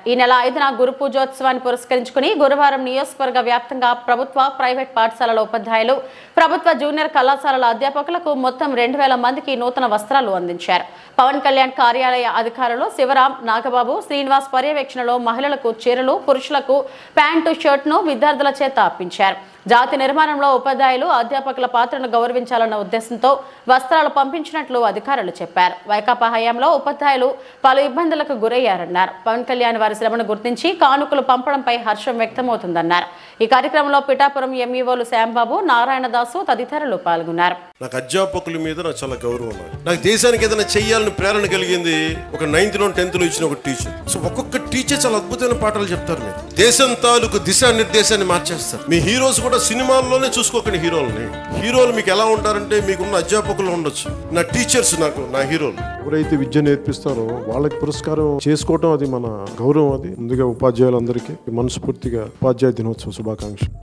ఈ నెల 5న గురు పూజోత్సవాన్ని పురస్కరించుకుని గురువారం నియోజకవర్గ వ్యాప్తంగా ప్రభుత్వ, ప్రైవేట్ పాఠశాలల ఉపాధ్యాయులు, ప్రభుత్వ జూనియర్ కళాశాలల అధ్యాపకులకు మొత్తం 2000 మందికి నూతన వస్త్రాలు అందించారు. పవన్ కళ్యాణ్ కార్యాలయ అధికారులు శివరాం, నాగబాబు, శ్రీనివాస్ పర్యవేక్షణలో మహిళలకు చీరలు, పురుషులకు ప్యాంటు, షర్ట్ను విద్యార్థుల చేత అప్పించారు. జాతి నిర్మాణంలో ఉపాధ్యాయులు, అధ్యాపకుల పాత్రను గౌరవించాలన్న ఉద్దేశంతో వస్త్రాలు పంపించినట్లు అధికారులు చెప్పారు. వైకాపా హయాంలో ఉపాధ్యాయులు పలు ఇబ్బందులకు గురయ్యారన్నారు. పవన్ కళ్యాణ్ వారి శ్రమను గుర్తించి కానుకలు పంపడంపై హర్షం వ్యక్తమవుతుందన్నారు. ఈ కార్యక్రమంలో పిఠాపురం ఎంఈఓలు శ్యాంబాబు, నారాయణదాసు తదితరులు పాల్గొన్నారు. నాకు అధ్యాపకుల మీద నాకు చాలా గౌరవం ఉంది. నాకు దేశానికి ఏదైనా చెయ్యాలని ప్రేరణ కలిగింది ఒక 9th లో 10th లో ఇచ్చిన ఒక టీచర్. సో ఒక్కొక్క టీచర్ చాలా అద్భుతమైన పాఠాలు చెప్తారు. మీరు దేశం తాలూకు దిశానిర్దేశాన్ని మార్చేస్తారు. మీ హీరోస్ కూడా సినిమాల్లోనే చూసుకోకండి. హీరోలు మీకు ఎలా ఉంటారంటే మీకున్న అధ్యాపకులు ఉండొచ్చు. నా టీచర్స్ నా హీరోలు. ఎవరైతే విద్య నేర్పిస్తారో వాళ్ళకి పురస్కారం చేసుకోవటం అది మన గౌరవం. అది ముందుగా ఉపాధ్యాయులందరికీ మనస్ఫూర్తిగా ఉపాధ్యాయ దినోత్సవ శుభాకాంక్షలు.